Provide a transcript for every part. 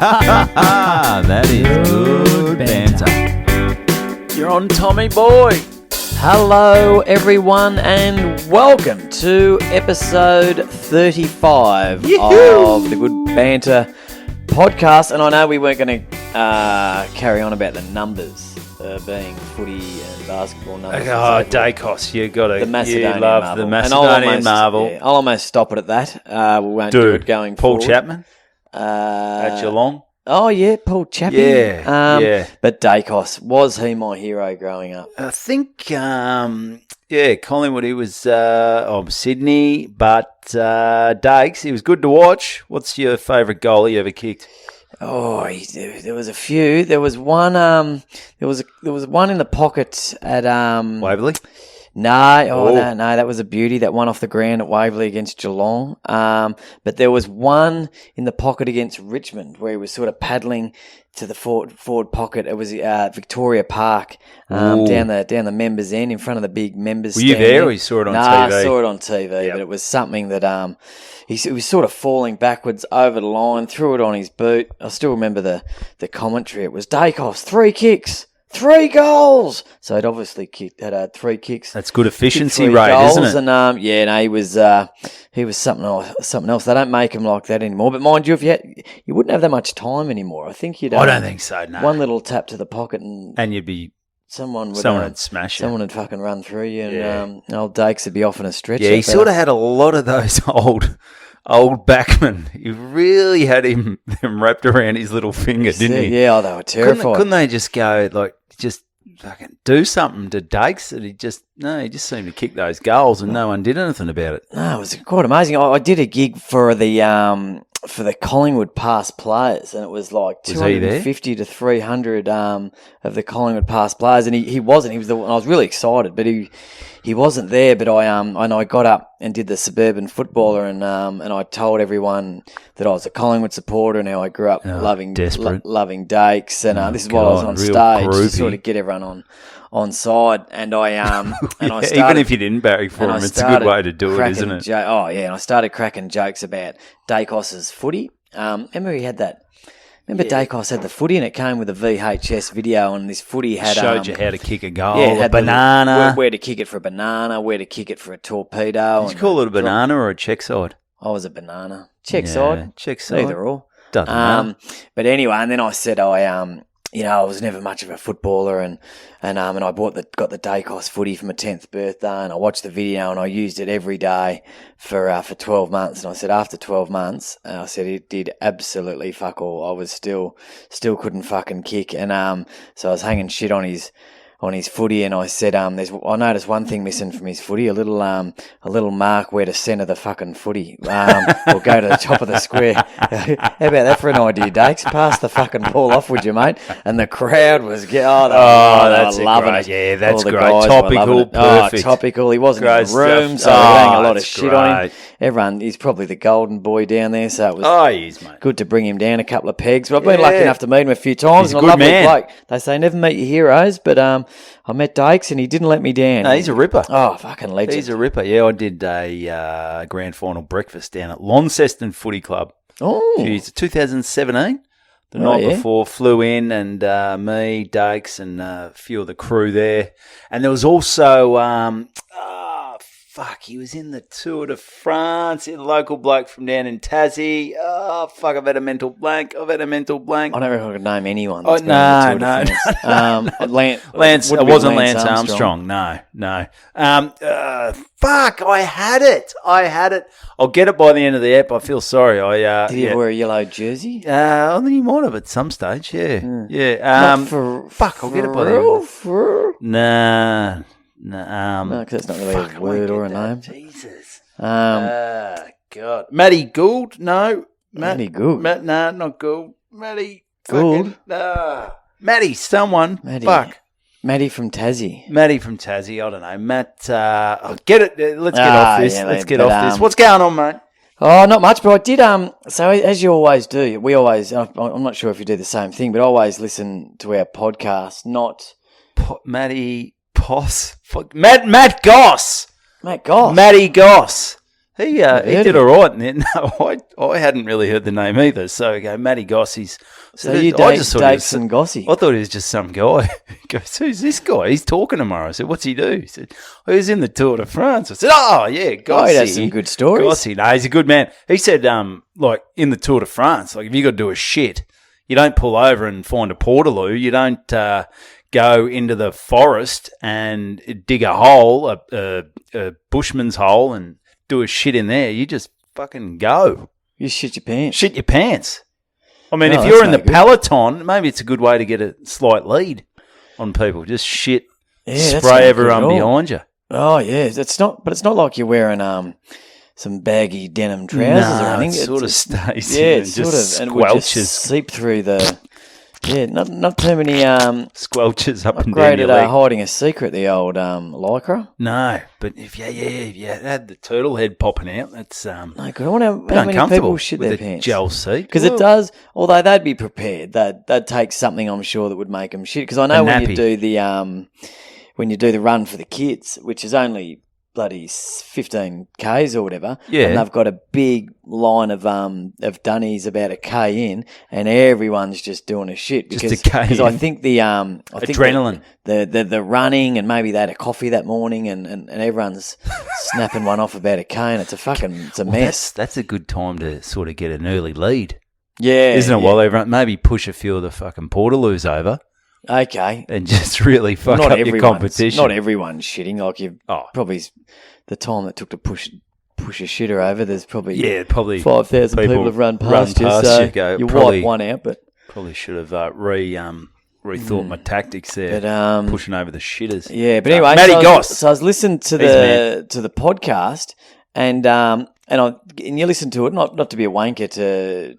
That is good banter. You're on, Tommy boy. Hello, everyone, and welcome to episode 35 of the Good Banter podcast. And I know we weren't going to carry on about the numbers, being footy and basketball numbers. Oh, Dacos, you got to. The Macedonian you love marble. the Macedonian marble. Yeah, I'll almost stop it at that. We won't do it going Paul forward. Chapman at Geelong. Oh, yeah, Paul Chapman. Yeah. But Dacos, was he my hero growing up? I think, Collingwood, he was Sydney, but Dakes, he was good to watch. What's your favourite goal you ever kicked? Oh, there was a few. There was one. There was one in the pocket at Waverley? No, that was a beauty. That one off the ground at Waverley against Geelong. But there was one in the pocket against Richmond where he was sort of paddling to the forward pocket. It was Victoria Park, down the members' end in front of the big members' stand. Were you there or you saw it on TV? I saw it on TV, but it was something that he was sort of falling backwards over the line, threw it on his boot. I still remember the commentary. It was Dacos, 3 kicks. 3 goals! So he'd obviously had 3 kicks. That's good efficiency rate, isn't it? And he was something else. They don't make him like that anymore. But mind you, if you wouldn't have that much time anymore. I think you'd. I don't think so. No. One little tap to the pocket and you'd be. Someone would smash you. Someone would fucking run through you, and old Dakes would be off on a stretcher. Yeah, he sort of had a lot of those old backmen. He really had them wrapped around his little finger, didn't he? Yeah, they were terrified. Couldn't they just go just fucking do something to Dakes that he just seemed to kick those goals and no one did anything about it. No, it was quite amazing. I did a gig for the Collingwood past players, and it was like 250 to 300 of the Collingwood past players, and he wasn't. He was I was really excited, but he wasn't there. But I got up and did the suburban footballer, and I told everyone that I was a Collingwood supporter and how I grew up loving Dakes, and this is while I was on stage to sort of get everyone on side, and I I started, even if you didn't barrack for him, it's a good way to do it, isn't it? And I started cracking jokes about Dacos's footy. Remember he had that. Remember Dacos had the footy, and it came with a VHS video, and this footy had showed you how to kick a goal, a banana, where to kick it for a banana, where to kick it for a torpedo. Did you call it a banana or a check side? I was a banana check side, either or. Doesn't matter. But anyway, and then I said I was never much of a footballer, and I got the Dacos footy for my 10th birthday, and I watched the video and I used it every day for 12 months. And I said after 12 months, I said it did absolutely fuck all. I was still couldn't fucking kick, and so I was hanging shit on his footy, and I said, I noticed one thing missing from his footy, a little mark where to centre the fucking footy, or go to the top of the square. How about that for an idea, Dakes? Pass the fucking ball off, would you, mate? And the crowd was, that's loving it. Yeah, that's great. Topical, perfect. Topical. He wasn't great in the room, stuff. so we were getting a lot of shit great. on him. Everyone, he's probably the golden boy down there, so it was he is, mate. good to bring him down a couple of pegs. But I've been lucky enough to meet him a few times. He's a good man. Bloke. They say never meet your heroes, but I met Dakes and he didn't let me down. No, he's a ripper. Oh, fucking legend. He's a ripper. Yeah, I did a grand final breakfast down at Launceston Footy Club. Oh. 2017. The night before, flew in, and me, Dakes, and a few of the crew there. And there was also, he was in the Tour de France, a local bloke from down in Tassie. I've had a mental blank. I don't reckon I could name anyone. No. Lance, it wasn't Lance Armstrong. No. I had it. I'll get it by the end of the app. I feel sorry. Did he wear a yellow jersey? I think he might have at some stage, yeah. I'll get it by the end. Nah. No, because that's not really a word or a name. Jesus. God. Matty Gould? No. Matty Gould? Not Gould. Matty Gould? Matty, someone. Matty. Fuck. Matty from Tassie. I don't know. Matt, get it. Let's get off this. Let's get off this. What's going on, mate? Oh, not much, but I did, so as you always do, I'm not sure if you do the same thing, but I always listen to our podcast, not... Matty Poss. Matt Goss. Matt Goss. Matty Goss. He did all right, and then I hadn't really heard the name either. So I go, Matty Gossie's. So you date some Gossie? I thought he was just some guy. He goes, who's this guy? He's talking tomorrow. I said, what's he do? He said, oh, he's in the Tour de France. I said, oh, yeah, Gossie. He has some good stories. Gossie, no, he's a good man. He said, like, in the Tour de France, like, if you got to do a shit, you don't pull over and find a portaloo. You don't go into the forest and dig a hole, a bushman's hole, and do a shit in there. You just fucking go. You shit your pants. Shit your pants. I mean, if you're in the peloton, maybe it's a good way to get a slight lead on people. Just shit, spray everyone behind you. Oh yeah, it's not like you're wearing some baggy denim trousers or anything. It sort of stays. Yeah, and it's just sort of, and squelches. it would just seep through the. Yeah, not too many squelches up and down your leg. Hiding a secret, the old lycra. No, but if you had the turtle head popping out, that's no good. I wonder how many people shit their pants. Gel seat, because it does. Although they'd be prepared, they'd take something, I'm sure, that would make them shit. Because I know when you do the run for the kids, which is only bloody 15 Ks or whatever, and they've got a big line of dunnies about a K in, and everyone's just doing a shit because I think the adrenaline, the running, and maybe they had a coffee that morning, and everyone's snapping one off about a K, and it's a mess. That's a good time to sort of get an early lead, isn't it? While everyone maybe push a few of the fucking portaloos over. Okay. And just really fuck up your competition. Not everyone's shitting. Like probably the time it took to push a shitter over, there's probably 5,000 people have run past you. So you wipe one out, but probably should have rethought my tactics there. But, pushing over the shitters. Yeah, but anyway, Matty Goss. So I was listening to the podcast, and you listen to it not to be a wanker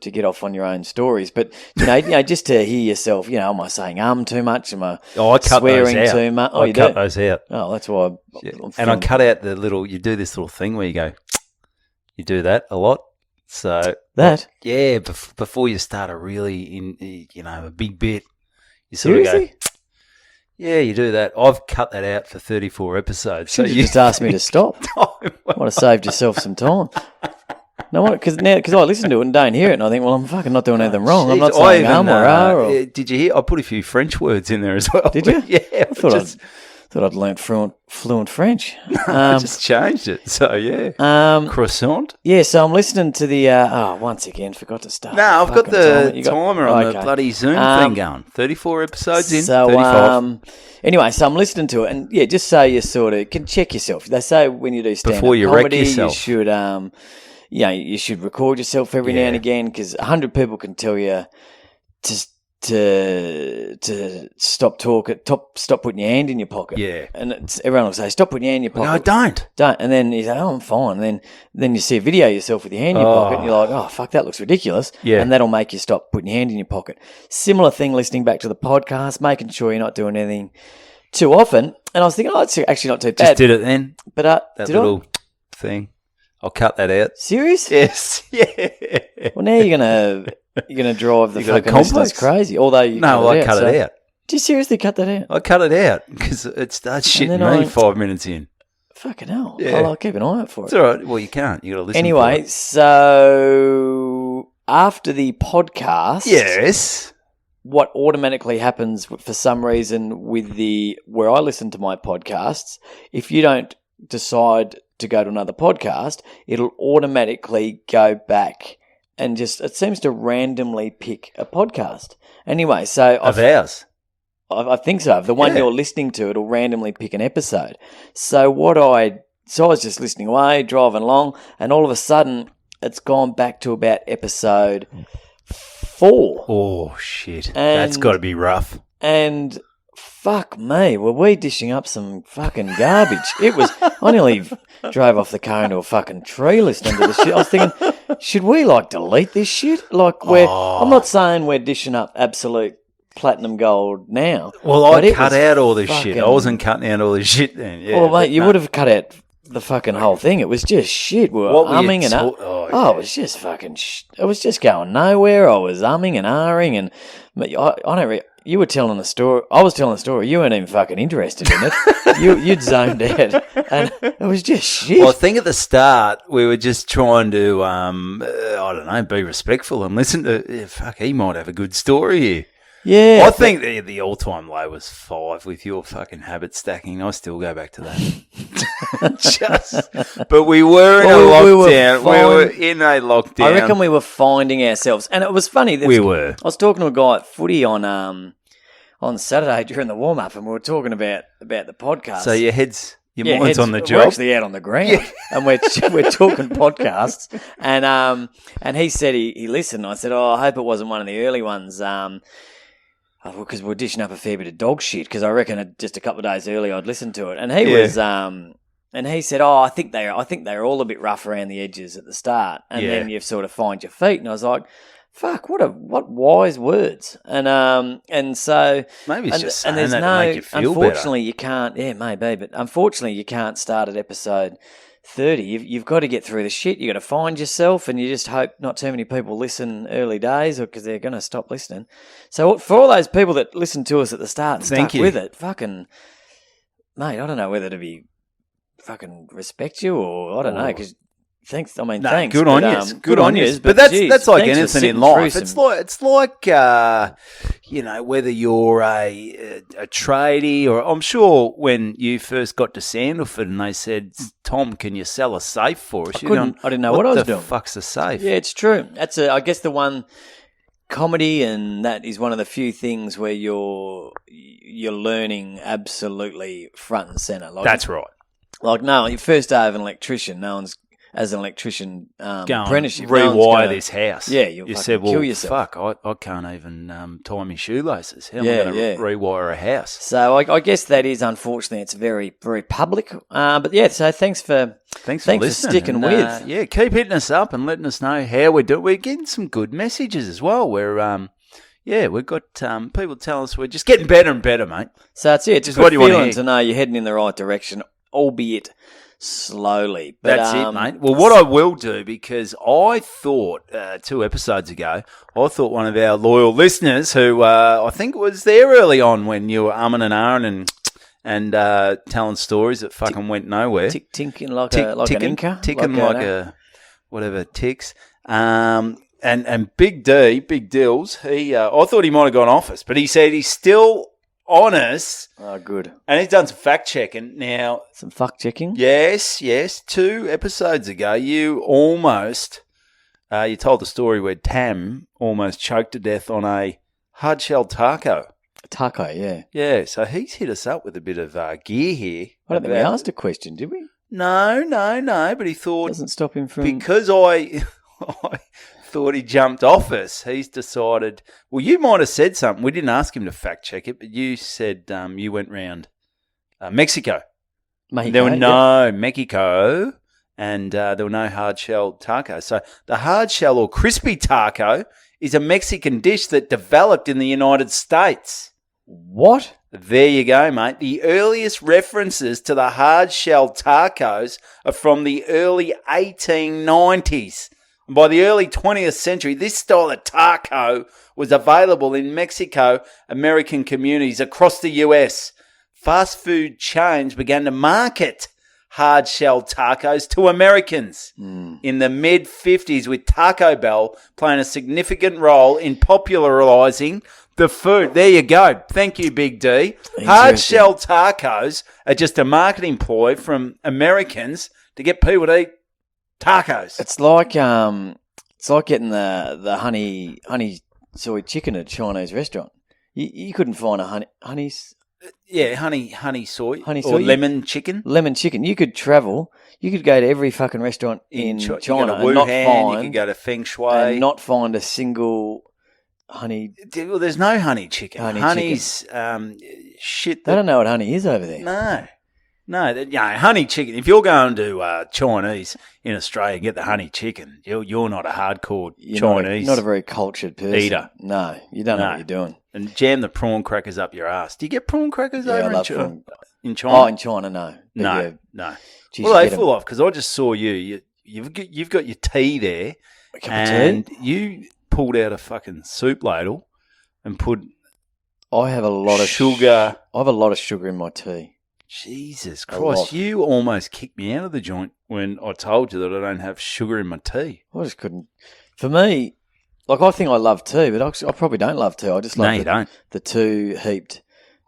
to get off on your own stories, but you know just to hear yourself. You know, am I saying too much? Am I swearing those out. too much? I cut those out. Oh, that's why. I cut out the little. You do this little thing where you go. You do that a lot. So before you start a really a big bit, you sort of go. Yeah, you do that. I've cut that out for 34 episodes. So you just asked me to stop. I would have saved yourself some time. No, because I listen to it and don't hear it, and I think, well, I'm fucking not doing anything wrong. I'm not saying or did you hear? I put a few French words in there as well. Did you? Yeah. I thought I'd learnt fluent French. I just changed it. So, yeah. Croissant. Yeah, so I'm listening to the... once again, forgot to start. No, I've got the timer on the bloody Zoom thing going. 34 episodes in, 35. Anyway, so I'm listening to it, and, just so you sort of can check yourself. They say when you do stand-up before you comedy, wreck yourself. You should, you should record yourself every now and again, because 100 people can tell you to stop talking, stop putting your hand in your pocket. Yeah. And everyone will say, stop putting your hand in your pocket. No, don't. And then you say, oh, I'm fine. And then you see a video of yourself with your hand in your pocket, and you're like, oh, fuck, that looks ridiculous. Yeah. And that'll make you stop putting your hand in your pocket. Similar thing listening back to the podcast, making sure you're not doing anything too often. And I was thinking, it's actually not too bad. Just did it then. But that little thing. I'll cut that out. Serious? Yes. Yeah. Well, now you're gonna drive the fucking listeners crazy. Although I cut it out. Did you seriously cut that out? I cut it out because it starts shitting me 5 minutes in. Fucking hell! Yeah. I'll keep an eye out for it. It's all right. Well, you can't. You got to listen. Anyway, so after the podcast, yes, what automatically happens for some reason with where I listen to my podcasts, if you don't decide to go to another podcast, it'll automatically go back and it seems to randomly pick a podcast. Anyway, so of ours. I think so. The one you're listening to, it'll randomly pick an episode. So I was just listening away, driving along, and all of a sudden it's gone back to about episode 4. Oh shit. That's got to be rough. And fuck me, were we dishing up some fucking garbage? I nearly drove off the car into a fucking tree listening to the shit. I was thinking, should we delete this shit? I'm not saying we're dishing up absolute platinum gold now. Well, I cut out all this shit. I wasn't cutting out all this shit then. Yeah, well, mate, you would have cut out the fucking whole thing. It was just shit. We were What were you umming and it was just fucking. It was just going nowhere. I was umming and ahhing, and I don't. You were telling the story. I was telling the story. You weren't even fucking interested in it. You'd zoned out, and it was just shit. Well, I think at the start we were just trying to, I don't know, be respectful and listen to. Fuck, he might have a good story here. Yeah, I think the all-time low was 5 with your fucking habit stacking. I still go back to that. But we were in a lockdown. We were in a lockdown. I reckon we were finding ourselves, and it was funny. We were. I was talking to a guy at footy on Saturday during the warm-up, and we were talking about the podcast. So your mind's on the job. We're actually out on the ground, and we're talking podcasts. And he said he listened. I said, I hope it wasn't one of the early ones. Because we're dishing up a fair bit of dog shit. Because I reckon just a couple of days earlier I'd listened to it, and he was, and he said, I think they're all a bit rough around the edges at the start, and then you sort of find your feet. And I was like, fuck, what wise words. And so maybe it's just saying there's that to make you feel unfortunately better. You can't. Yeah, maybe, but unfortunately you can't start at episode 30. You've got to get through the shit. You've got to find yourself, and you just hope not too many people listen early days, or because they're going to stop listening. So for all those people that listened to us at the start and stuck with it, fucking mate, I don't know whether to be fucking respect you or I don't know, because thanks. I mean, thanks. Good on you. Good on you. But that's like anything in life. It's like whether you're a tradie or I'm sure when you first got to Sandalford and they said, Tom, can you sell a safe for us? I didn't know what I was doing. What the fuck's a safe? Yeah, it's true. That's I guess the one comedy, and that is one of the few things where you're learning absolutely front and center. Like, that's right. Like your first day of an electrician, no one's as an electrician apprenticeship. Rewire this house. Yeah, you said, kill yourself. Fuck, I can't even tie my shoelaces. How am I going to rewire a house? So I guess that is, unfortunately, it's very, very public. But yeah, so thanks for sticking with. Yeah, keep hitting us up and letting us know how we're doing. We're getting some good messages as well. We're we've got people telling us we're just getting better and better, mate. So that's it. Just what you want to know you're heading in the right direction, albeit slowly. But, that's it, mate. Well, what I will do, because I thought 2 episodes ago, I thought one of our loyal listeners who I think was there early on when you were umming and ahhing and telling stories that fucking went nowhere. Ticking like an Inca. Ticking like a whatever ticks. And Big D, Big Dills, I thought he might have gone off us, but he said he's still on us. Oh, good. And he's done some fact checking now. Some fact checking? Yes. 2 episodes ago, you almost, you told the story where Tam almost choked to death on a hard-shell taco. A taco, yeah. Yeah, so he's hit us up with a bit of gear here. I don't think we asked a question, did we? No, but he thought... Doesn't stop him from... Because I thought he jumped off us, he's decided... Well, you might have said something. We didn't ask him to fact check it, but you said you went round Mexico. Mexico. There were no Mexico, and there were no hard-shell tacos. So the hard-shell or crispy taco is a Mexican dish that developed in the United States. What? There you go, mate. The earliest references to the hard-shell tacos are from the early 1890s. And by the early 20th century, this style of taco was available in Mexico, American communities across the US. Fast food chains began to market hard-shell tacos to Americans in the mid-50s, with Taco Bell playing a significant role in popularizing the food. There you go. Thank you, Big D. Hard-shell tacos are just a marketing ploy from Americans to get people to eat tacos. It's like getting the honey soy chicken at a Chinese restaurant. You couldn't find a honey soy or lemon chicken. Lemon chicken. You could travel. You could go to every fucking restaurant in China and not find. You could go to Feng Shui and not find a single honey. Well, there's no honey chicken. Honey's shit. They don't know what honey is over there. No, honey chicken. If you're going to Chinese in Australia and get the honey chicken, you're not a hardcore Chinese. Not a very cultured person. Eater. No, you don't know what you're doing. And jam the prawn crackers up your ass. Do you get prawn crackers over in China? Oh, in China, no. No. Geez, What you are they get 'em- full of? Because I just saw you've got your tea there, a cup of and tea? you pulled out a fucking soup ladle and put I have a lot of sugar. I have a lot of sugar in my tea. Jesus A lot. Christ, you almost kicked me out of the joint when I told you that I don't have sugar in my tea. I just couldn't. For me, like I think I love tea, but I probably don't love tea. I just No, love you don't. the 2 heaped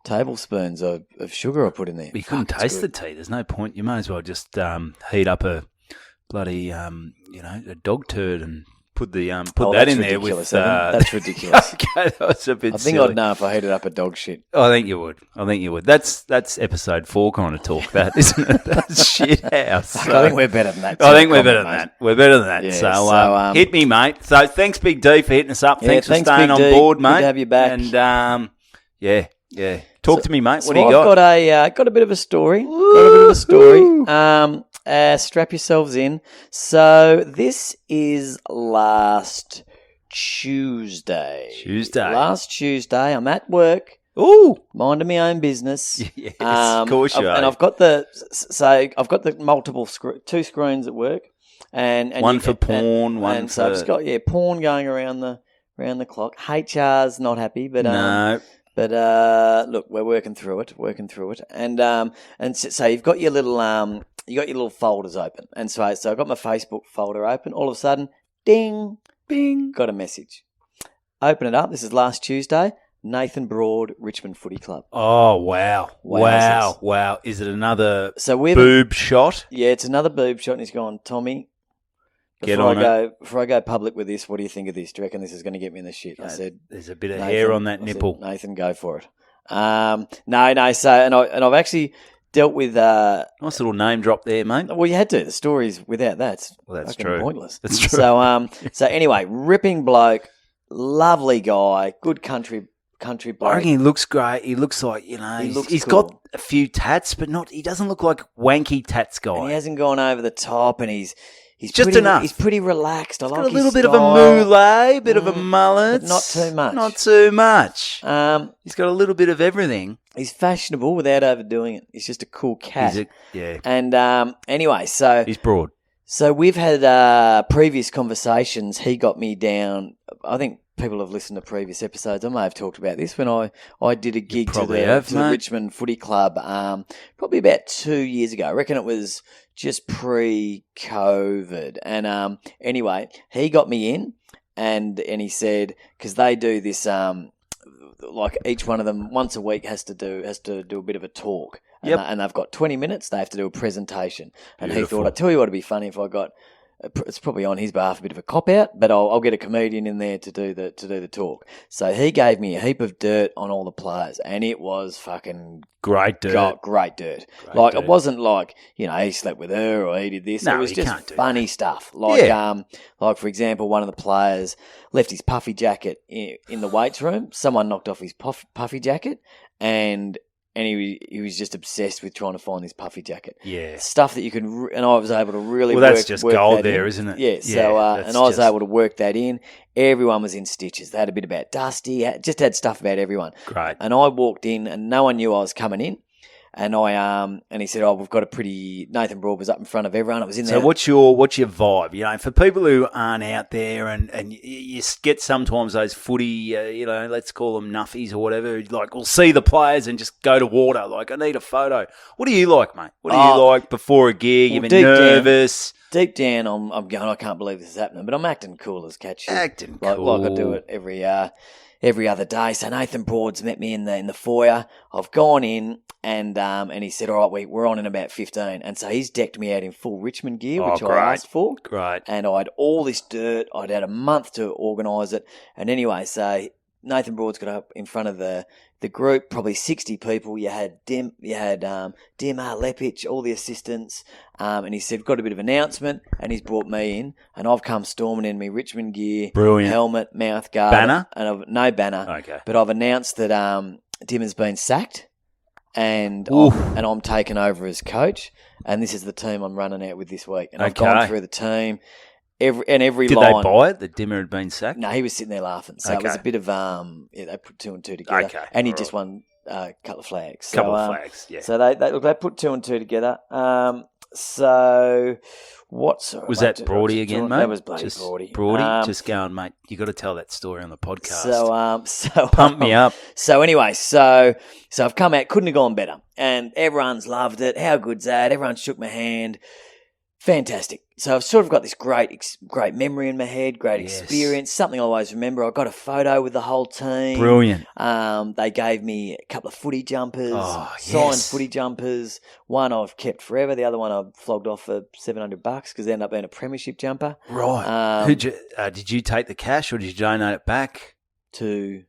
tablespoons of sugar I put in there. But you couldn't Fuck, it's taste the good. tea. There's no point. You may as well just heat up a bloody a dog turd and put the Oh, that that's in there ridiculous, with. Evan. That's ridiculous. Okay, that was a bit. I think silly. I'd know if I heated up a dog shit. I think you would. That's episode 4 kind of talk, that isn't it? That's shit house. I think we're better than that. I think we're Comment, better than mate. that. We're better than that. Yeah, so hit me, mate. So thanks, Big D, for hitting us up. Yeah, thanks for thanks, staying Big on D. board, mate. Good to have you back. And yeah. Talk to me, mate. So What do you I've got? got a bit of a story. Strap yourselves in. So this is last Tuesday. Last Tuesday, I'm at work, Ooh. minding my own business. Yes, of course you are. And I've got the multiple 2 screens at work, and One for porn, one and for. so I've just got porn going around the clock. HR's not happy, but No. But look, we're working through it, and so you've got your little folders open, and so I got my Facebook folder open. All of a sudden, ding, Bing. got a message. Open it up. This is last Tuesday. Nathan Broad, Richmond Footy Club. Oh, wow. Wowzers. Wow. Is it another So we've boob shot? Yeah, it's another boob shot, and he's gone, Tommy. Get on it. Before I go public with this, what do you think of this? Do you reckon this is going to get me in the shit? I said, There's a bit of Nathan, hair on that I said, nipple. Nathan, go for it. No. So, and I've actually dealt with. Nice little name drop there, mate. Well, you had to. The story's without that. Well, that's fucking true. Pointless. That's true. So anyway, ripping bloke, lovely guy, good country I bloke. reckon he looks great. He looks like, he's cool. got a few tats, but he doesn't look like wanky tats guy. And he hasn't gone over the top, and he's just pretty, enough. He's pretty relaxed. I He's like got a his little bit of a style. mullet, bit of a mullet. but not too much. Not too much. He's He's got a little bit of everything. He's fashionable without overdoing it. He's just a cool cat. Yeah. And anyway, so He's broad. So we've had previous conversations. He got me down. I think people have listened to previous episodes. I may have talked about this when I did a gig to the Richmond Footy Club probably about 2 years ago. I reckon it was just pre-COVID. And anyway, he got me in and he said, because they do this like each one of them once a week has to do a bit of a talk. Yep. And they've got 20 minutes. They have to do a presentation. And Beautiful. he thought, I tell you what would be funny if I got, it's probably on his behalf a bit of a cop out, but I'll get a comedian in there to do the talk. So he gave me a heap of dirt on all the players, and it was fucking Great dirt. great dirt. Great dirt. It wasn't like he slept with her or he did this. No, it was you just can't do funny stuff. Like for example, one of the players left his puffy jacket in the weights room. Someone knocked off his puffy jacket, and he was just obsessed with trying to find this puffy jacket. Yeah. Stuff that you can, and I was able to really Well, work. that's just work gold that there, in. isn't it? Yeah. So, and I was able to work that in. Everyone was in stitches. They had a bit about Dusty. Just had stuff about everyone. Great. And I walked in, and no one knew I was coming in. And and he said, "Oh, we've got a pretty." Nathan Broad was up in front of everyone. It was in there. So what's your vibe? For people who aren't out there, and you get sometimes those footy, let's call them nuffies or whatever. Like, we'll see the players and just go to water. Like, I need a photo. What do you like, mate? What do you like before a gig? You've been nervous. Deep down, I'm going. I can't believe this is happening, but I'm acting cool as cat shit. Acting like cool. I do it every other day. So Nathan Broad's met me in the foyer. I've gone in. And he said, all right, we're on in about 15. And so he's decked me out in full Richmond gear, which I asked for. Great. And I had all this dirt. I'd had a month to organise it. And anyway, so Nathan Broad's got up in front of the group, probably 60 people. You had Dimar Lepic, all the assistants. And he said, got a bit of announcement. And he's brought me in. And I've come storming in my Richmond gear. Brilliant. Helmet, mouth guard. Banner? And no banner. Okay. But I've announced that Dimmer's been sacked. And I'm taking over as coach, and this is the team I'm running out with this week. And I've gone through the team, every Did line. they buy it? That Dimmer had been sacked? No, he was sitting there laughing. So it was a bit of they put 2 and 2 together. Okay, And he just won a couple of flags. Couple of flags, yeah. So they put 2 and 2 together. So what's Was that Broady again, mate? That was bloody just Broady. Just going, mate. You got to tell that story on the podcast. So Pump me up. So anyway, so I've come out, couldn't have gone better, and everyone's loved it. How good's that? Everyone shook my hand. Fantastic. So I've sort of got this great memory in my head, great experience, something I always remember. I got a photo with the whole team. Brilliant. They gave me a couple of footy jumpers, signed footy jumpers. One I've kept forever. The other one I flogged off for $700 because it ended up being a premiership jumper. Right. Did you take the cash or did you donate it back? To...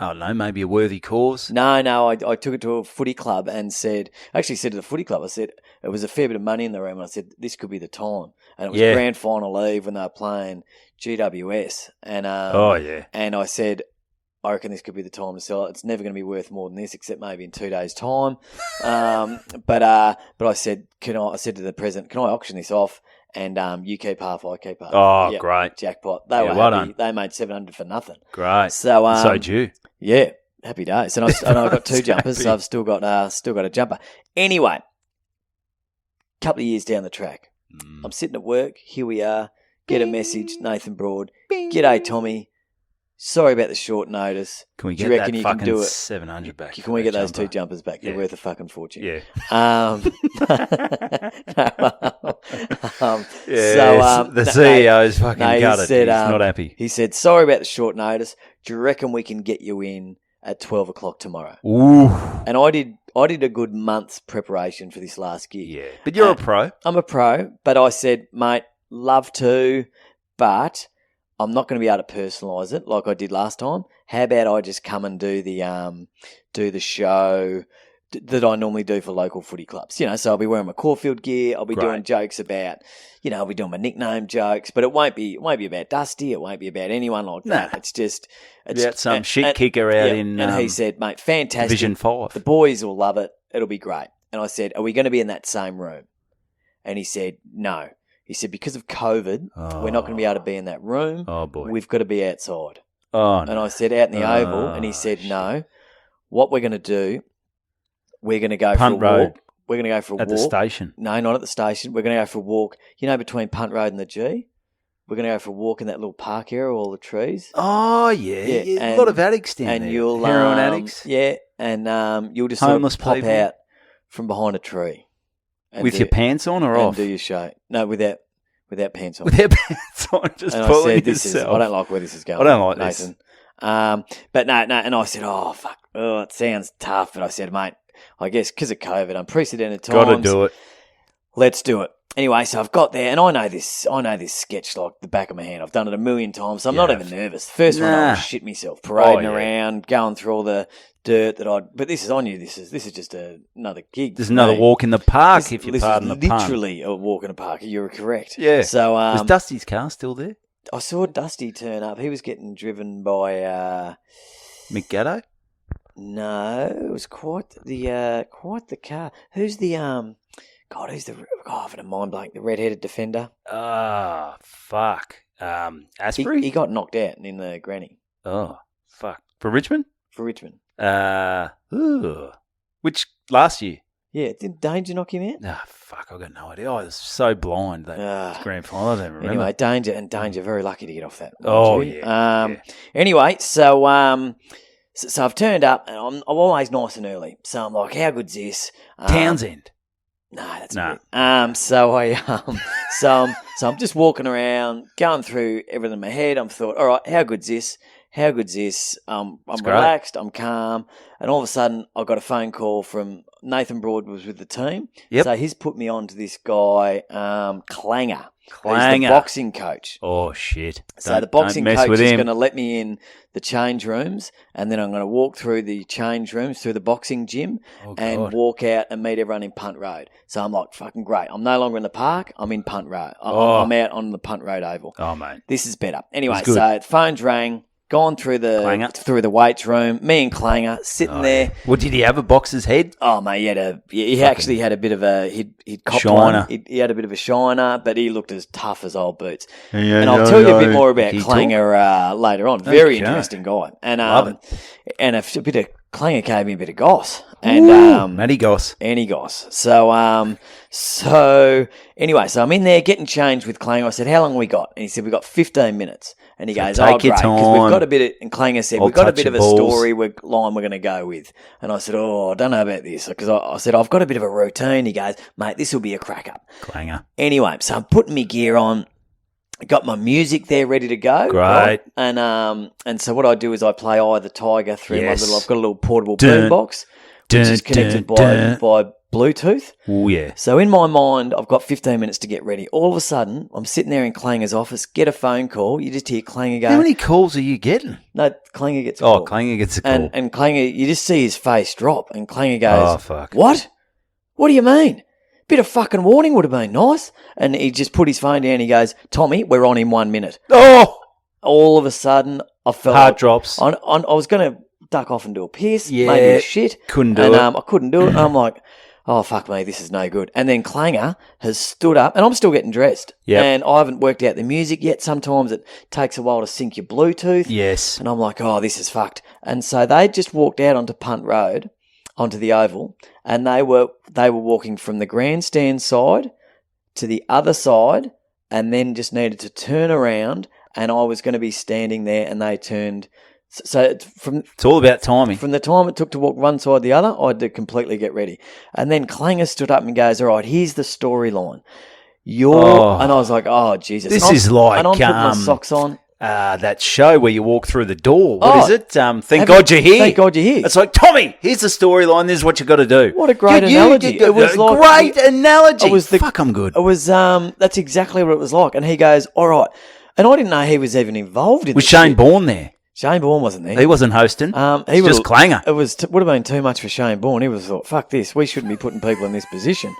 Oh, no, maybe a worthy cause? No, I took it to a footy club and said to the footy club, I said, it was a fair bit of money in the room. And I said, this could be the time. And it was grand final eve when they were playing GWS. And and I said, I reckon this could be the time to sell it. It's never going to be worth more than this, except maybe in 2 days' time. But I said, I said to the president, can I auction this off? And you keep half, I keep half. Oh, great. Jackpot. They were happy. They made $700 for nothing. Great. So did you. Yeah, happy days. And I got 2 jumpers, so I've still got a jumper. Anyway, couple of years down the track, I'm sitting at work. Here we are. Get a message, Nathan Broad. G'day, Tommy. Sorry about the short notice. Can we do get you reckon that you fucking can do it? $700 back? Can we get those 2 jumpers back? They're worth a fucking fortune. Yeah. The CEO is fucking gutted. He's not happy. He said, sorry about the short notice. Do you reckon we can get you in at 12 o'clock tomorrow? Ooh. And I did a good month's preparation for this last gig. Yeah. But you're a pro. I'm a pro, but I said, mate, love to, but I'm not going to be able to personalise it like I did last time. How about I just come and do the show that I normally do for local footy clubs? You know, so I'll be wearing my Caulfield gear. I'll be doing jokes about, I'll be doing my nickname jokes, but it won't be about Dusty. It won't be about anyone like that. It's just about some shit kicker out in. And he said, mate, fantastic. Division 5. The boys will love it. It'll be great. And I said, are we going to be in that same room? And he said, no. He said, because of COVID, we're not going to be able to be in that room. Oh, boy. We've got to be outside. Oh, no. And I said, out in the Oval. And he said, no. What we're going to do, we're going to go Punt for a Road. walk. We're going to go for a walk. At the station? No, not at the station. We're going to go for a walk, between Punt Road and the G. We're going to go for a walk in that little park area, all the trees. Oh, yeah. A lot of addicts down there. You'll, heroin addicts. Yeah, and you'll just homeless sort of pop people. out from behind a tree. With your pants on or off? And do your show. No, without pants on. Without pants on, just and pulling I said, yourself. I don't like where this is going. I don't like Nathan. this. But no, and I said, oh, fuck. Oh, it sounds tough. But I said, mate, I guess because of COVID, unprecedented times. Got to do it. Let's do it. Anyway, so I've got there, and I know this sketch like the back of my hand. I've done it a million times, so I'm not even nervous. The first one, I shit myself, parading around, going through all the dirt that I'd. But I knew this is just another gig. There's another walk in the park, if you pardon the pun. Literally a walk in the park. You're correct. Yeah. So was Dusty's car still there? I saw Dusty turn up. He was getting driven by Mick Gatto? No, it was quite the car. Who's the who's the I've had a mind blank. The red-headed defender. Ah, fuck. Asprey? He got knocked out in the granny. Oh, fuck. For Richmond? For Richmond. Which last year? Yeah, did Danger knock him out? Ah, fuck, I've got no idea. I was so blind that grand final. I don't remember. Anyway, Danger, very lucky to get off that. Oh, yeah. Anyway, so I've turned up, and I'm always nice and early. So I'm like, how good's this? Townsend. No, that's not it. So I'm just walking around, going through everything in my head. I'm thought, all right, how good's this? I'm relaxed, I'm calm, and all of a sudden I got a phone call from Nathan Broad was with the team. Yep. So he's put me on to this guy, Clanger. Clanger. He's the boxing coach. Oh, shit. So the boxing coach is going to let me in the change rooms, and then I'm going to walk through the change rooms, through the boxing gym, and walk out and meet everyone in Punt Road. So I'm like, fucking great. I'm no longer in the park. I'm in Punt Road. I'm out on the Punt Road Oval. Oh, mate. This is better. Anyway, so the phone's rang. Gone through the weights room. Me and Clanger sitting there. Well, did he have a boxer's head? Oh mate, he actually had a bit of a he'd copped shiner. He had a bit of a shiner, but he looked as tough as old boots. And I'll tell you a bit more about Clanger later on. Very interesting guy, and a bit of Clanger gave me a bit of goss. And Matty Goss. any goss. So anyway, so I'm in there getting changed with Clanger. I said, how long we got? And he said, we got 15 minutes. And he goes, take your great, because time. we've got a bit of, and Clanger said, I'll we've got a touch bit of your a balls. story line we're going to go with. And I said, I don't know about this. Because I said, I've got a bit of a routine. He goes, mate, this will be a crack up. Clanger. Anyway, so I'm putting my gear on. Got my music there ready to go. Great. Right? And so what I do is I play Eye of the Tiger through Yes. I've got a little portable Dun, boombox, which is connected by Bluetooth. Oh, yeah. So in my mind, I've got 15 minutes to get ready. All of a sudden, I'm sitting there in Clanger's office, get a phone call. You just hear Clanger go. How many calls are you getting? No, Clanger gets a call. Oh, Clanger gets a call. And Clanger, you just see his face drop, and Clanger goes, Oh, fuck. What? What do you mean? Bit of fucking warning would have been nice. And he just put his phone down and he goes, Tommy, we're on in 1 minute. Oh! All of a sudden, I felt Heart like drops. I was going to duck off and do a piss, Yeah, maybe a shit. couldn't do and, it. I couldn't do it. I'm like, oh, fuck me, this is no good. And then Clanger has stood up, and I'm still getting dressed. Yep. And I haven't worked out the music yet. Sometimes it takes a while to sync your Bluetooth. Yes. And I'm like, oh, this is fucked. And so they just walked out onto Punt Road, onto the oval, and they were walking from the grandstand side to the other side, and then just needed to turn around, and I was going to be standing there, and they turned. So It's all about timing. from the time it took to walk one side to the other, I had to completely get ready. And then Clanger stood up and goes, all right, here's the storyline. And I was like, oh, Jesus. This And I'm- is like, and I'm putting my socks on. that show where you walk through the door. What is it? Thank Have God you- you're here. Thank God you're here. It's like, Tommy, here's the storyline. This is what you got to do. What a great analogy. It was like- great analogy. It was the- Fuck, I'm good. It was, that's exactly what it was like. And he goes, all right. And I didn't know he was even involved in Was this Shane shit. Bourne there? Shane Bourne wasn't there. He wasn't hosting. He It's was just Clanger. It was would have been too much for Shane Bourne. He was thought, fuck this. We shouldn't be putting people in this position.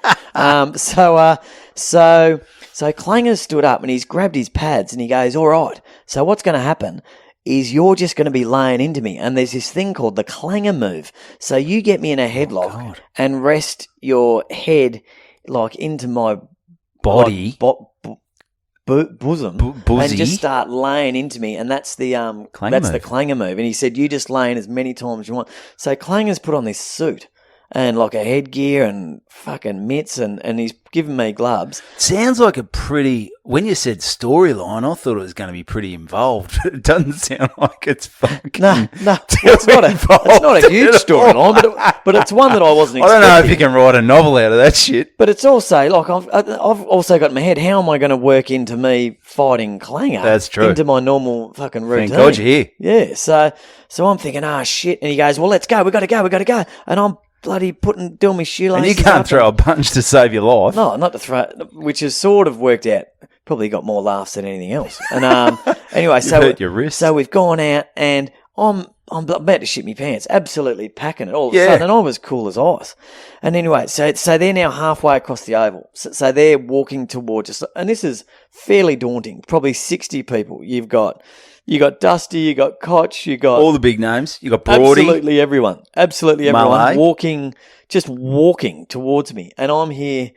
So Clanger stood up and he's grabbed his pads and he goes, all right. So what's going to happen is you're just going to be laying into me. And there's this thing called the Clanger move. So you get me in a headlock and rest your head like into my Body. bosom Buzzy. and just start laying into me, and that's the Clanger move. Clanger move. And he said, you just lay in as many times as you want. So Clanger's put on this suit and like a headgear and fucking mitts, and he's given me gloves. Sounds like a pretty... When you said storyline, I thought it was going to be pretty involved. It doesn't sound like it's fucking... No, it's not a huge storyline, but it's one that I wasn't I expecting. don't know if you can write a novel out of that shit. But it's also like I've also got in my head, how am I going to work into me fighting Clanger? That's true. Into my normal fucking routine. Thank God you're here. Yeah, so I'm thinking, shit, and he goes, well, let's go, we got to go, and I'm bloody doing my shoelaces. And you can't up throw a punch to save your life. No, not to throw, which has sort of worked out. Probably got more laughs than anything else. And anyway, so hurt your wrist. So we've gone out, and I'm about to shit my pants, absolutely packing it all of a Yeah. sudden, and I was cool as ice. And anyway, so they're now halfway across the oval. So they're walking towards us, and this is fairly daunting. Probably 60 people. You got Dusty, you got Koch, you got All the big names. You got Brody. absolutely everyone Malay. walking towards me, and I'm here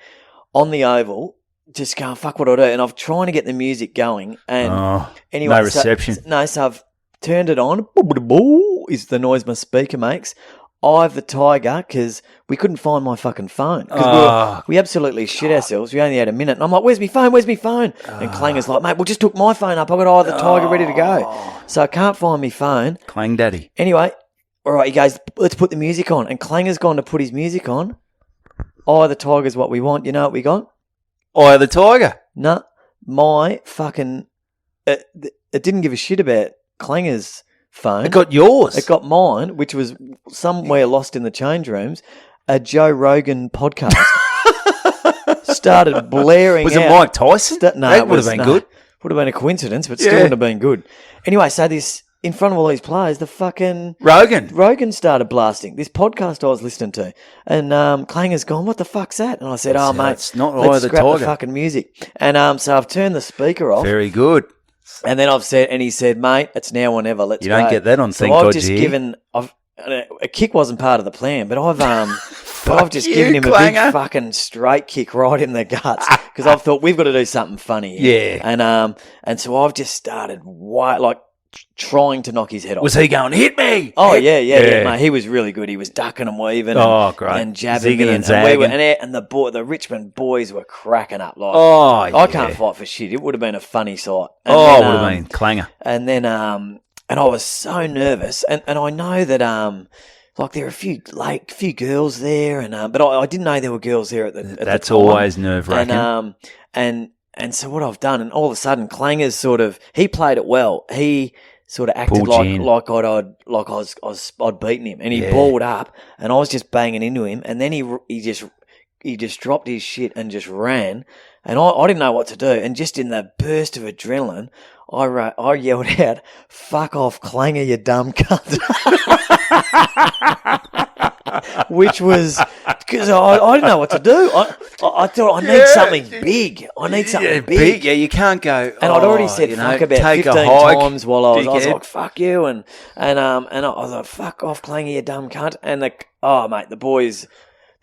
on the oval. Just going, fuck what I do. And I'm trying to get the music going. And anyway, no reception. So I've turned it on. Is the noise my speaker makes. Eye of the Tiger, because we couldn't find my fucking phone. Because we absolutely shit ourselves. We only had a minute. And I'm like, where's my phone? And Clanger's like, mate, we just took my phone up. I've got Eye of the Tiger ready to go. So I can't find my phone. Clang Daddy. Anyway, all right, you guys, let's put the music on. And Clanger's gone to put his music on. Eye of the Tiger's what we want. You know what we got? Eye of the Tiger. No, my fucking... It didn't give a shit about Clanger's phone. It got yours. It got mine, which was somewhere lost in the change rooms. A Joe Rogan podcast started blaring Was it out. Mike Tyson? No, that would have been good. Would have been a coincidence, but still Yeah. wouldn't have been good. Anyway, so this... In front of all these players, the fucking... Rogan started blasting this podcast I was listening to. And Clanger's gone, what the fuck's that? And I said, mate, it's not Eye let's of the scrap Tiger. the fucking music. And so I've turned the speaker off. Very good. And then he said, mate, it's now or never. Let's go. You don't get that on So Thank I've God just You're Here. given... a kick wasn't part of the plan, but I've just you, given him Clanger. a big fucking straight kick right in the guts because I've thought we've got to do something funny here. Yeah. And so I've just started trying to knock his head off. Was he going, hit me? Oh, yeah, mate. He was really good. He was ducking and weaving great. and jabbing Zigging me. and zagging. And the Richmond boys were cracking up. Like, I can't fight for shit. It would have been a funny sight. And it would have been clanger. And then, and I was so nervous. And I know that, like there are a few girls there, and but I didn't know there were girls there at the That's time. always nerve-wracking. And so what I've done, and all of a sudden, Clanger's he played it well. He sort of acted like I'd beaten him, and he balled up, and I was just banging into him, and then he just dropped his shit and just ran, and I didn't know what to do, and just in the burst of adrenaline, I yelled out, "Fuck off, Clanger, you dumb cunt." Which was because I didn't know what to do. I thought I need something big. I need something big. Yeah, you can't go. And I'd already said fuck about 15 times while I was like, "Fuck you," and I was like, "Fuck off, Clanger, you dumb cunt." And the boys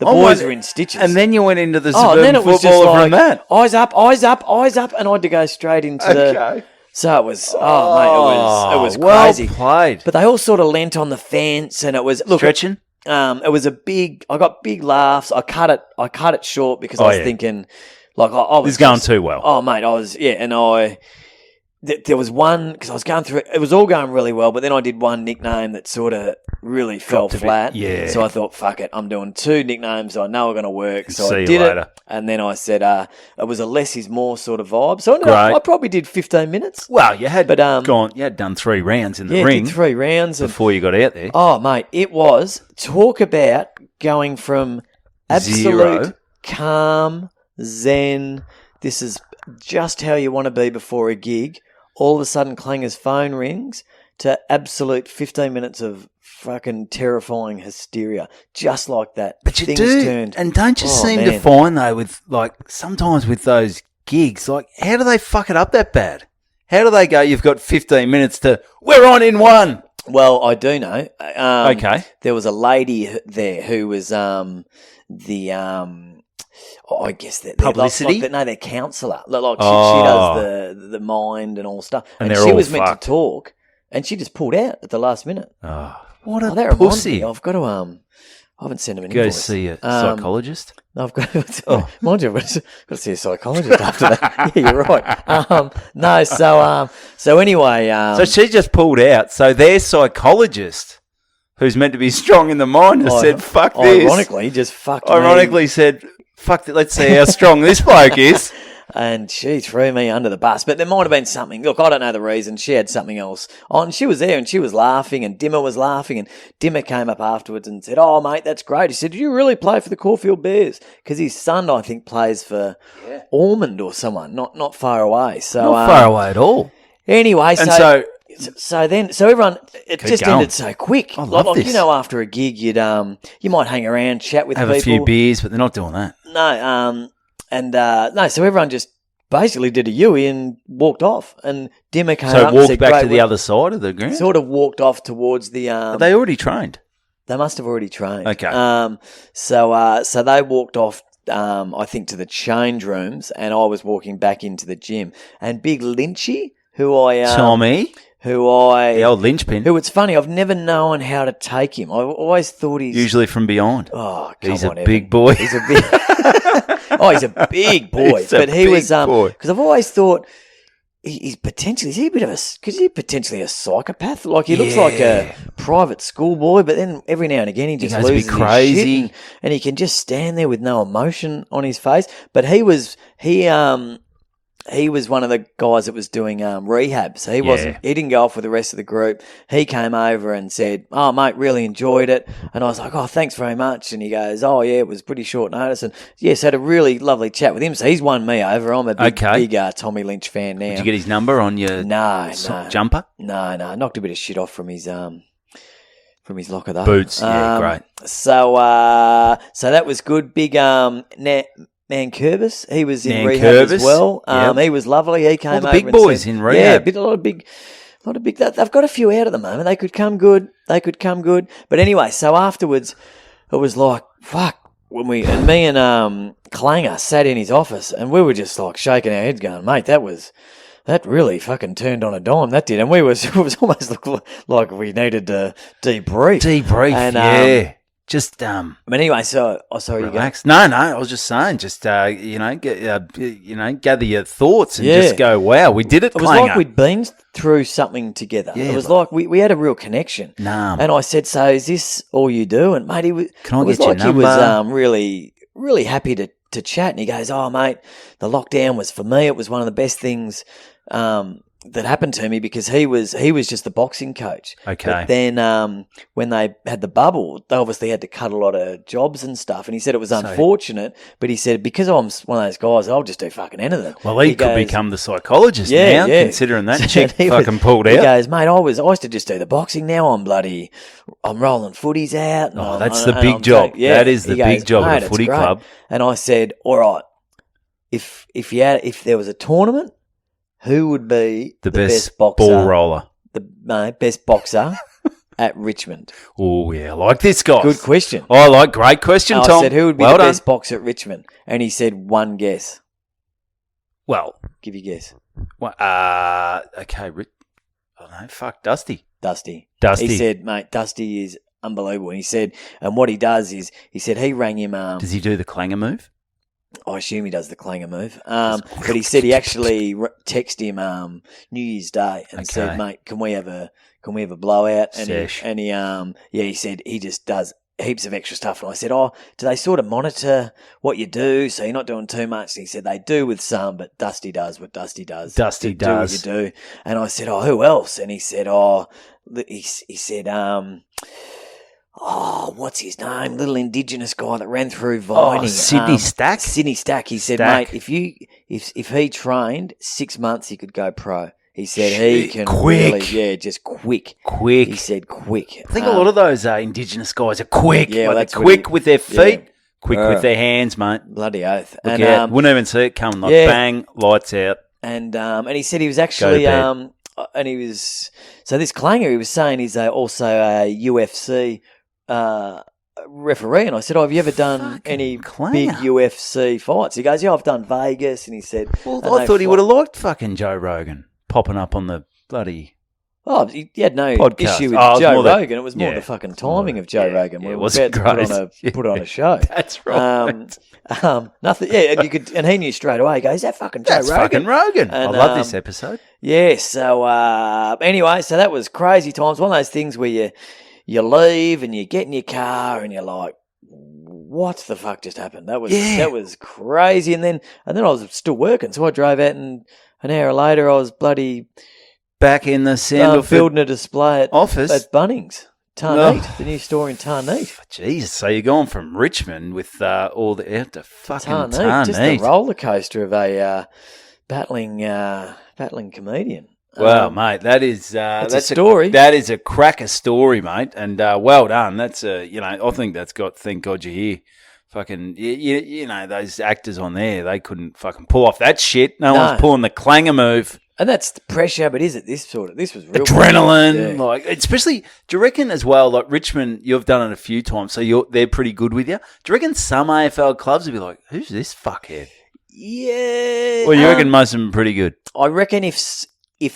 were in stitches. And then you went into the and suburban then it was footballer just like, from that. eyes up, eyes up, eyes up, and I had to go straight into the. So it was, it was crazy. Well played. But they all sort of leant on the fence, and it was stretching. It was I got big laughs. I cut it short because I was thinking, like, I was this is going too well. Oh, mate, there was one, because I was going through it. It was all going really well, but then I did one nickname that sort of really fell flat. Yeah. So I thought, fuck it, I'm doing 2 nicknames I know are going to work. So See I did you later. it. And then I said, it was a less is more sort of vibe. So I probably did 15 minutes. Well, you had done 3 rounds in the ring. Did 3 rounds. Before you got out there. Oh, mate, it was, talk about going from absolute calm, zen, this is just how you want to be before a gig. All of a sudden, Clanger's phone rings to absolute 15 minutes of fucking terrifying hysteria. Just like that. But you do. And don't you seem to find, though, with sometimes with those gigs, how do they fuck it up that bad? How do they go, you've got 15 minutes to, we're on in 1? Well, I do know. Okay. There was a lady there who was I guess that publicity. Their counsellor. She does the mind and all stuff. And she was meant to talk, and she just pulled out at the last minute. Oh, what a pussy! I've got to. I haven't sent him an invoice. Go see a psychologist. I've got to. Mind you, I've got to see a psychologist after that. Yeah, you're right. No, so anyway, so she just pulled out. So their psychologist, who's meant to be strong in the mind, has said, "Fuck this." Ironically, just fucked. Ironically, said, "Fuck it, let's see how strong this bloke is." And she threw me under the bus. But there might have been something. Look, I don't know the reason. She had something else on. She was there and she was laughing and Dimmer was laughing. And Dimmer came up afterwards and said, "Oh, mate, that's great." He said, "Do you really play for the Caulfield Bears?" Because his son, I think, plays for Ormond or someone, not far away. So not far away at all. Anyway, and so everyone, it just ended so quick. I love this. After a gig, you might hang around, chat with people. Have a few beers, but they're not doing that. No, so everyone just basically did a Yui and walked off. And Dimmer came up and walked said, back to the other side of the ground? Sort of walked off towards the... Are they already trained? They must have already trained. Okay. So they walked off, I think, to the change rooms, and I was walking back into the gym. And Big Lynchy, who I... Tommy? The old linchpin. Who, it's funny, I've never known how to take him. I've always thought he's... Usually from behind. Oh, he's a big boy. He's a big... he's a big boy. Because I've always thought he's potentially... Is he a bit of a... Because he's potentially a psychopath. Like, he looks like a private schoolboy, but then every now and again he just loses his crazy. Shit and he can just stand there with no emotion on his face. But he was one of the guys that was doing rehab, so he didn't go off with the rest of the group. He came over and said, "Oh, mate, really enjoyed it." And I was like, "Oh, thanks very much." And he goes, "Oh, yeah, it was pretty short notice." And yes, had a really lovely chat with him. So he's won me over. I'm a big Tommy Lynch fan now. Did you get his number on your jumper? No. Knocked a bit of shit off from his locker though. Boots, great. So that was good. Big Nankervis, he was in rehab as well. He was lovely. He came over. All the big boys in rehab. Yeah, a lot of big. They've got a few out at the moment. They could come good. But anyway, so afterwards, it was like fuck. Me and Clanger sat in his office, and we were just like shaking our heads, going, "Mate, that was that really fucking turned on a dime. That did, and it was almost like we needed to debrief. And, just But anyway, so sorry, relax. No, I was just saying, just gather your thoughts and just go, wow, we did it. It was like we'd been through something together. Yeah, it was like we had a real connection. Nah, and I said, "So is this all you do?" And mate, can I get your number? He was really really happy to chat, and he goes, "Oh mate, the lockdown was for me. It was one of the best things." That happened to me because he was just the boxing coach. Okay. But then when they had the bubble, they obviously had to cut a lot of jobs and stuff. And he said it was unfortunate, but he said because I'm one of those guys, I'll just do fucking anything. Well, he could become the psychologist now, considering that chick fucking pulled out. He goes, mate, I used to just do the boxing. Now I'm rolling footies out. And that's the big job. That is the big job of a footy club. And I said, all right, if there was a tournament, who would be the best boxer, ball roller? The best boxer at Richmond. Oh, yeah. I like this, guys. Good question. Oh, great question, Tom. I said, who would be the best boxer at Richmond? And he said, one guess. Well. Give you a guess. Well, okay. Fuck, Dusty. He said, mate, Dusty is unbelievable. And he said, and what he does is, he rang him. Does he do the Clanger move? I assume he does the Clanger move. But he said he actually texted him New Year's Day and said, mate, can we have a blowout? And he said he just does heaps of extra stuff. And I said, do they sort of monitor what you do so you're not doing too much? And he said they do with some, but Dusty does what Dusty does. Do what you do. And I said, who else? And he said, what's his name? Little Indigenous guy that ran through Viney. Sydney Stack. Sydney Stack. He said, mate, if he trained 6 months, he could go pro. He said he can quick. Really, just quick. Quick. He said quick. I think a lot of those Indigenous guys are quick. Yeah, they're quick with their feet, quick with their hands, mate. Bloody oath. And wouldn't even see it coming. Bang, lights out. And he said he was actually and he was this Clanger. He was saying he's also a UFC. Referee, and I said, have you ever done any big UFC fights? He goes, I've done Vegas, and he said, well, I thought he would have liked fucking Joe Rogan popping up on the bloody he had no podcast. issue with Joe Rogan. It was more the fucking timing of Joe Rogan. It was great. Put on a show. That's right. Nothing. Yeah, and he knew straight away. He goes, is that fucking Joe Rogan? That's fucking Rogan. And, I love this episode. Yeah. So anyway, so that was crazy times. One of those things where you leave and you get in your car and you're like, what the fuck just happened? That was crazy. And then I was still working, so I drove out, and an hour later I was bloody back in the Sandalford building a display office at Bunnings, Tarneet, the new store in Tarneet. Jeez, so you're going from Richmond with all the out to fucking Tarneet. Just a roller coaster of a battling comedian. Well, mate, that's a story. That is a cracker story, mate, and well done. That's I think that's thank God you're here. Fucking, those actors on there, they couldn't fucking pull off that shit. No one's pulling the Clanger move. And that's the pressure, but is it this was real adrenaline, like especially. Do you reckon as well, like Richmond, you've done it a few times, so they're pretty good with you. Do you reckon some AFL clubs would be like, who's this fuckhead? Yeah. Well, you reckon most of them are pretty good. I reckon if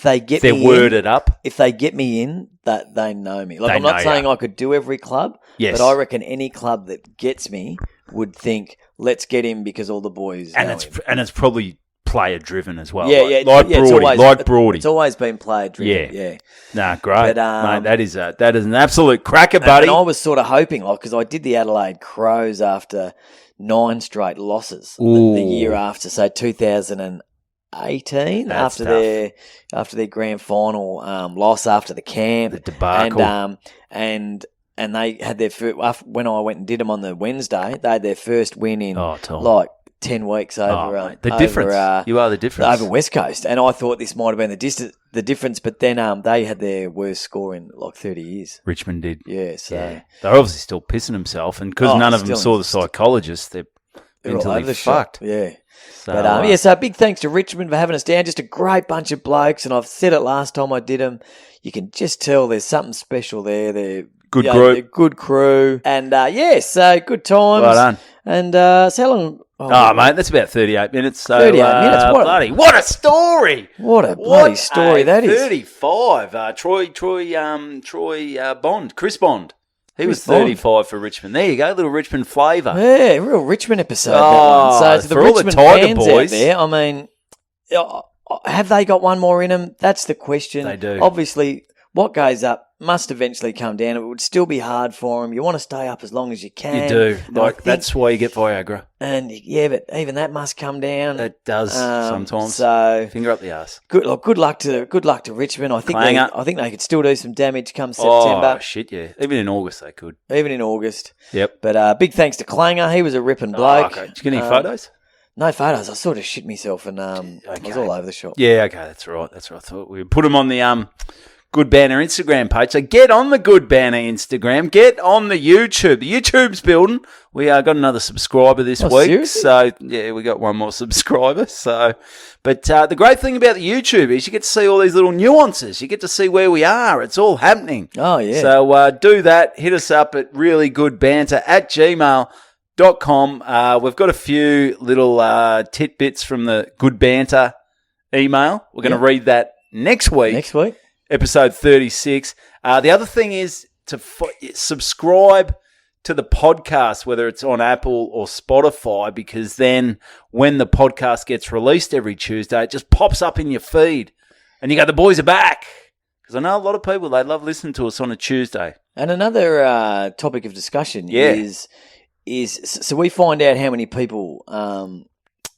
they get they're me worded up. If they get me in, that they know me. Like I'm not saying I could do every club, but I reckon any club that gets me would think, let's get him because all the boys know him. And it's probably player driven as well. Like Brody. It's always been player driven. Yeah. Nah, great. But, mate, that is an absolute cracker, buddy. And I was sort of hoping, because I did the Adelaide Crows after 9 straight losses the year after, so 2018 after their grand final loss after the camp, the debacle, and they had their first, when I went and did them on the Wednesday, they had their first win in 10 weeks over the difference. You are the difference over West Coast, and I thought this might have been the difference, but then they had their worst score in like 30 years. Richmond did, so they're obviously still pissing themselves, and because none of them saw the psychologist, they're mentally fucked. So, so big thanks to Richmond for having us down. Just a great bunch of blokes, and I've said it last time I did them. You can just tell there's something special there. They're good group, good crew, and so good times. Well done. And so Oh, mate, that's about 38 minutes. So, 38 minutes? What a story! What a bloody story that is. 35. Chris Bond. He was 35 for Richmond. There you go, little Richmond flavour. Yeah, real Richmond episode. That Oh, one. So to the for all the Richmond Tiger fans boys. out there, I mean, have they got one more in them? That's the question. They do. Obviously, what goes up must eventually come down. It would still be hard for them. You want to stay up as long as you can. You do. And I think- That's why you get Viagra. And yeah, but even that must come down. It does sometimes. So Finger up the arse. good luck to Richmond. I think they could still do some damage come Oh, September, shit, yeah. Even in August they could. even in August. Yep. But big thanks to Clanger. He was a ripping bloke. Okay. Did you get any photos? No photos. I sort of shit myself and I was all over the shop. Yeah, okay, that's right. That's right. I thought we would put them on the Good Banter Instagram page. So get on the Good Banter Instagram. Get on the YouTube. The YouTube's building. We got another subscriber this week. Seriously? So, yeah, we got one more subscriber. So, but the great thing about the YouTube is you get to see all these little nuances. You get to see where we are. It's all happening. Oh, yeah. So do that. Hit us up at reallygoodbanter@gmail.com. We've got a few little tidbits from the Good Banter email. We're going to read that next week. Next week. Episode 36. The other thing is to subscribe to the podcast, whether it's on Apple or Spotify, because then when the podcast gets released every Tuesday, it just pops up in your feed. And you go, the boys are back. Because I know a lot of people, they love listening to us on a Tuesday. And another topic of discussion is so we find out how many people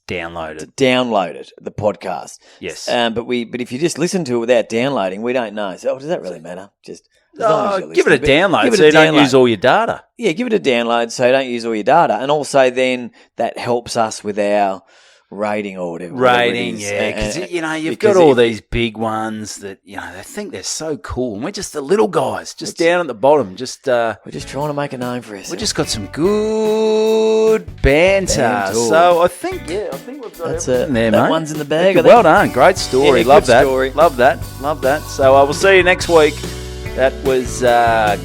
downloaded the podcast. Yes. But if you just listen to it without downloading, we don't know. So does that really matter? Just as long as you're give it a listening. download Give it so a you don't download. use all your data. Yeah, give it a download so you don't use all your data. And also then that helps us with our rating or whatever. Rating, it is. yeah, because you've because got all if- these big ones that they think they're so cool, and we're just the little guys, just down at the bottom. Just we're just trying to make a name for ourselves. we just got some good banter. Banter. So I think we've got That's everything it. there, That mate. one's in the bag. I Well think. done, great story. Yeah, Love good that. story. Love that. Love that. So we'll see you next week. That was good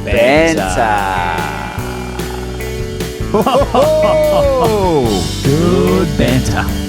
banter. Good banter.